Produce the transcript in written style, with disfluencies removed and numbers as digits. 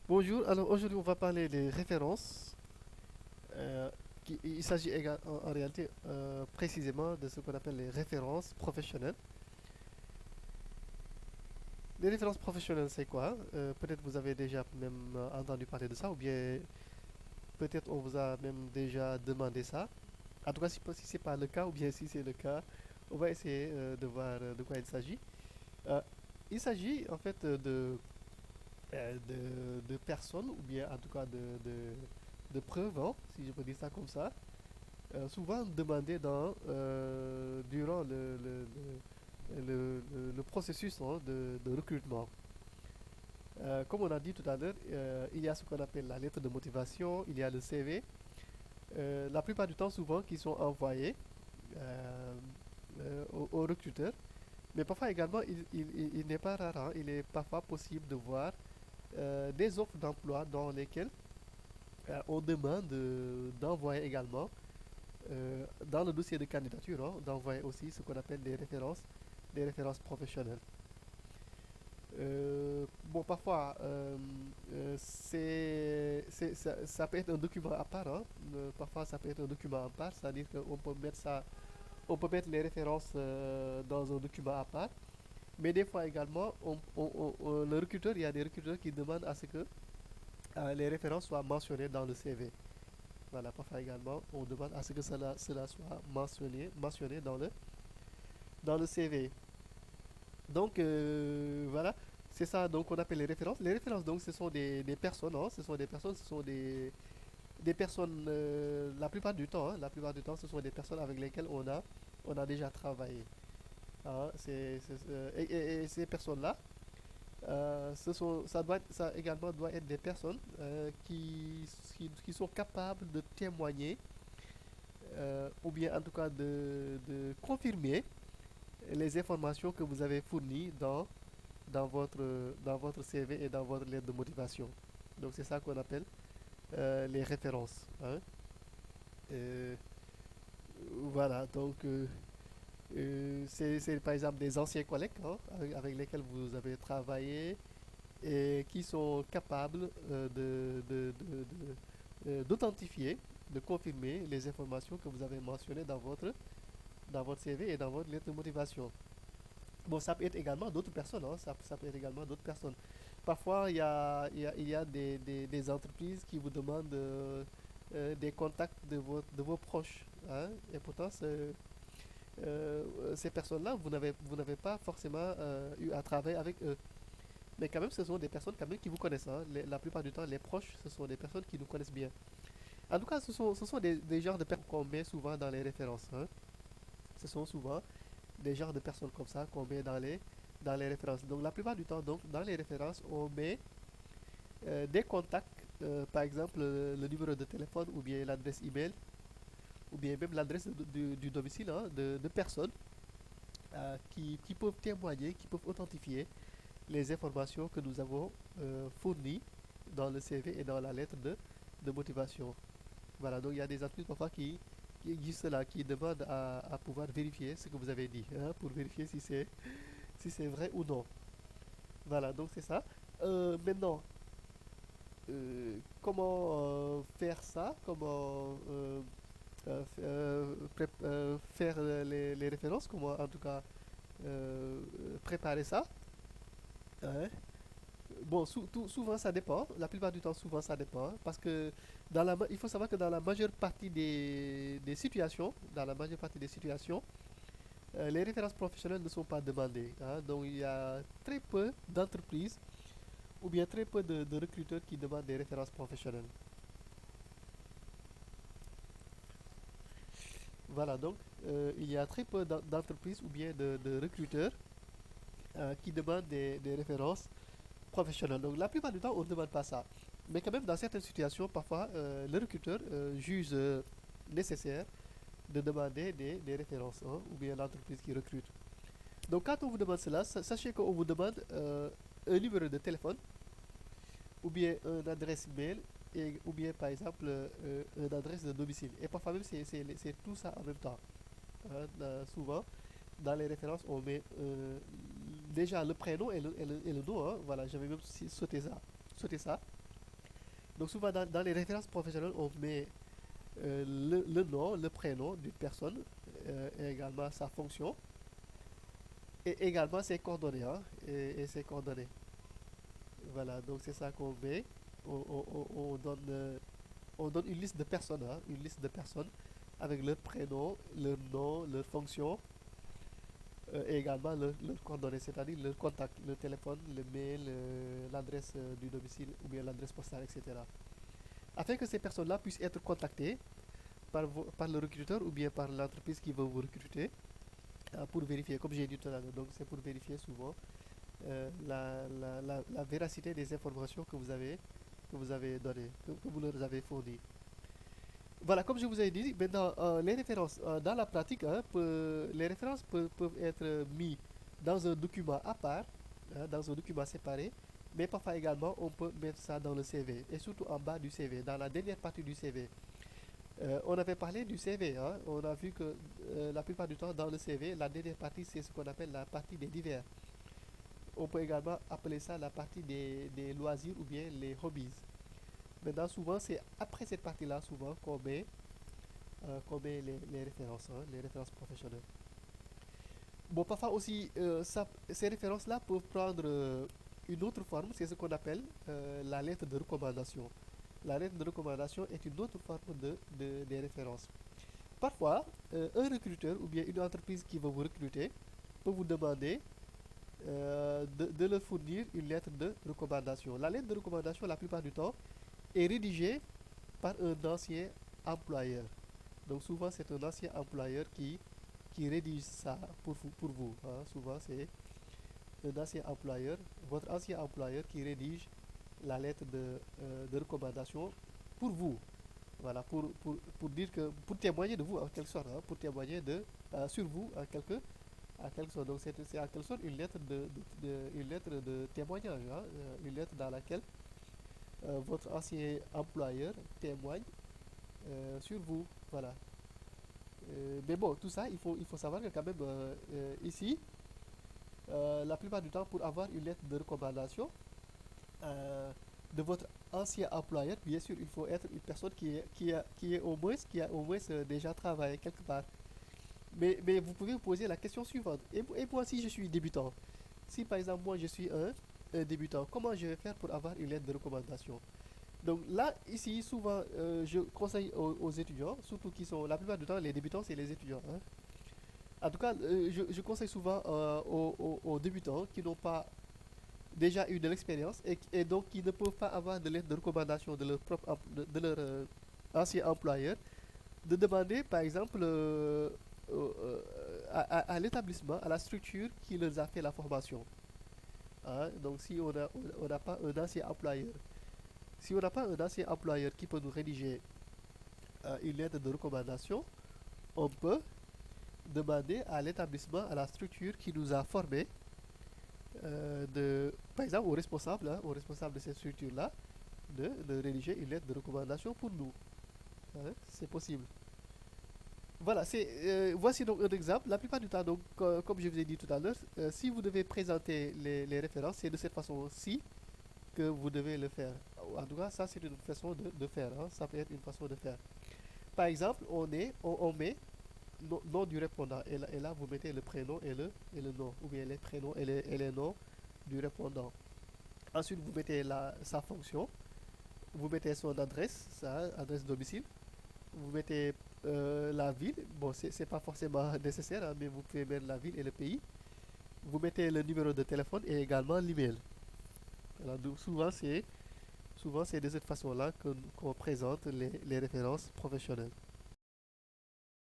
Bonjour, alors aujourd'hui on va parler des références. euh, il s'agit en réalité précisément de ce qu'on appelle les références professionnelles. Les références professionnelles, c'est quoi? Peut-être vous avez déjà même entendu parler de ça, ou bien peut-être on vous a même déjà demandé ça. En tout cas, si ce n'est pas le cas, ou bien si c'est le cas, on va essayer de voir de quoi il s'agit. Euh, il s'agit en fait de personnes, ou bien en tout cas de preuves, hein, si je peux dire ça comme ça, souvent demandées durant le processus, hein, de recrutement. Comme on a dit tout à l'heure, il y a ce qu'on appelle la lettre de motivation, il y a le CV. La plupart du temps, souvent, qui sont envoyés aux recruteurs. Mais parfois également, il n'est pas rare, hein, il est parfois possible de voir des offres d'emploi dans lesquelles on demande d'envoyer également, dans le dossier de candidature, hein, d'envoyer aussi ce qu'on appelle des références professionnelles. Bon, parfois, ça peut être un document à part, hein. Parfois, ça peut être un document à part, c'est-à-dire qu'on peut mettre ça, on peut mettre les références dans un document à part. Mais des fois également, le recruteur, il y a des recruteurs qui demandent à ce que les références soient mentionnées dans le CV. Voilà, parfois également, on demande à ce que cela soit mentionné dans le CV. Donc, voilà, c'est ça donc qu'on appelle les références. Les références, donc, ce sont des personnes, hein, ce sont des personnes, ce sont des personnes, la plupart du temps, ce sont des personnes avec lesquelles on a déjà travaillé. Hein. Et ces personnes-là, ça également doit être des personnes qui sont capables de témoigner, ou bien en tout cas de confirmer les informations que vous avez fournies dans votre CV et dans votre lettre de motivation. Donc c'est ça qu'on appelle les références. Hein. Euh, voilà, donc c'est par exemple des anciens collègues, hein, avec lesquels vous avez travaillé et qui sont capables d'authentifier, de confirmer les informations que vous avez mentionnées dans votre CV et dans votre lettre de motivation. Bon, ça peut être également d'autres personnes, hein, ça peut être également d'autres personnes. Parfois, il y a des entreprises qui vous demandent des contacts de vos proches. Hein, et pourtant, ces personnes-là, vous n'avez pas forcément eu à travailler avec eux. Mais quand même, ce sont des personnes quand même qui vous connaissent. Hein. La plupart du temps, les proches, ce sont des personnes qui nous connaissent bien. En tout cas, ce sont des genres de personnes qu'on met souvent dans les références. Hein. Ce sont souvent des genres de personnes comme ça qu'on met dans les références. Donc la plupart du temps, donc, dans les références, on met des contacts, par exemple le numéro de téléphone ou bien l'adresse email ou bien même l'adresse du domicile, hein, de personnes qui peuvent témoigner, qui peuvent authentifier les informations que nous avons fournies dans le CV et dans la lettre de motivation. Voilà, donc il y a des entreprises parfois qui existent là, qui demandent à pouvoir vérifier ce que vous avez dit, hein, pour vérifier si c'est vrai ou non. Voilà, donc c'est ça. Maintenant, comment faire ça? Comment faire les références? Comment en tout cas préparer ça? Hein. Bon, souvent ça dépend. La plupart du temps, souvent ça dépend. Parce que il faut savoir que dans la majeure partie des situations, dans la majeure partie des situations, les références professionnelles ne sont pas demandées. Hein. Donc il y a très peu d'entreprises ou bien très peu de recruteurs qui demandent des références professionnelles. Voilà, donc il y a très peu d'entreprises ou bien de recruteurs qui demandent des références professionnelles. Donc la plupart du temps, on ne demande pas ça. Mais quand même, dans certaines situations, parfois, le recruteur juge nécessaire de demander des références, hein, ou bien l'entreprise qui recrute. Donc quand on vous demande cela, sachez qu'on vous demande un numéro de téléphone ou bien une adresse mail ou bien par exemple une adresse de domicile. Et parfois même c'est tout ça en même temps. Hein. Souvent, dans les références, on met déjà le prénom et le nom. Hein. Voilà, j'avais même sauté ça. Sauté ça. Donc souvent dans les références professionnelles, on met le nom, le prénom d'une personne, et également sa fonction, et également ses coordonnées, hein, et ses coordonnées. Voilà, donc c'est ça qu'on met. On donne une liste de personnes, hein, une liste de personnes avec leur prénom, leur nom, leur fonction, et également leur coordonnées, c'est-à-dire leur contact, le téléphone, le mail, l'adresse du domicile ou bien l'adresse postale, etc. Afin que ces personnes-là puissent être contactées par le recruteur ou bien par l'entreprise qui va vous recruter pour vérifier, comme j'ai dit tout à l'heure. Donc c'est pour vérifier souvent la véracité des informations que vous avez données, que vous leur avez fournies. Voilà, comme je vous ai dit, maintenant, les références, dans la pratique, hein, les références peuvent être mises dans un document à part, hein, dans un document séparé, mais parfois également, on peut mettre ça dans le CV, et surtout en bas du CV, dans la dernière partie du CV. On avait parlé du CV, hein, on a vu que la plupart du temps, dans le CV, la dernière partie, c'est ce qu'on appelle la partie des divers. On peut également appeler ça la partie des loisirs ou bien les hobbies. Maintenant, souvent, c'est après cette partie-là, souvent, qu'on met les références, hein, les références professionnelles. Bon, parfois aussi, ces références-là peuvent prendre une autre forme, c'est ce qu'on appelle la lettre de recommandation. La lettre de recommandation est une autre forme des références. Parfois, un recruteur ou bien une entreprise qui va vous recruter peut vous demander de leur fournir une lettre de recommandation. La lettre de recommandation, la plupart du temps, est rédigée par un ancien employeur. Donc souvent, c'est un ancien employeur qui rédige ça pour vous, hein. Souvent, c'est un ancien employeur, votre ancien employeur qui rédige la lettre de recommandation pour vous. Voilà, pour dire que, pour témoigner de vous en quelque sorte, hein, pour témoigner sur vous en quelque sorte. Donc c'est en quelque sorte une lettre une lettre de témoignage, hein, une lettre dans laquelle votre ancien employeur témoigne sur vous. Voilà. Mais bon, tout ça, il faut savoir que quand même ici, la plupart du temps, pour avoir une lettre de recommandation euh, de votre ancien employeur, bien sûr, il faut être une personne qui a au moins déjà travaillé quelque part. Mais vous pouvez vous poser la question suivante. Et moi, si je suis débutant, si par exemple moi je suis un débutant, comment je vais faire pour avoir une lettre de recommandation? Donc là, ici, souvent, je conseille aux étudiants, surtout qui sont, la plupart du temps, les débutants, c'est les étudiants, hein. En tout cas, je conseille souvent aux débutants qui n'ont pas déjà eu de l'expérience et donc qui ne peuvent pas avoir de lettre de recommandation de leur de leur ancien employeur, de demander, par exemple, à l'établissement, à la structure qui leur a fait la formation, hein. Donc, si on n'a pas un ancien employeur, si on n'a pas un ancien employeur qui peut nous rédiger une lettre de recommandation, on peut demander à l'établissement, à la structure qui nous a formés, par exemple au responsable de cette structure-là, de rédiger une lettre de recommandation pour nous, hein. C'est possible. Voilà, voici donc un exemple. La plupart du temps, donc, comme je vous ai dit tout à l'heure, si vous devez présenter les références, c'est de cette façon-ci que vous devez le faire. En tout cas, ça c'est une façon de faire, hein. Ça peut être une façon de faire. Par exemple, on met nom du répondant et là vous mettez le prénom et le nom, ou bien les prénoms et les noms du répondant. Ensuite, vous mettez sa fonction, vous mettez son adresse, sa adresse domicile, vous mettez la ville, bon, c'est pas forcément nécessaire, hein, mais vous pouvez mettre la ville et le pays. Vous mettez le numéro de téléphone et également l'email. Alors, donc, souvent, c'est de cette façon-là qu'on présente les références professionnelles.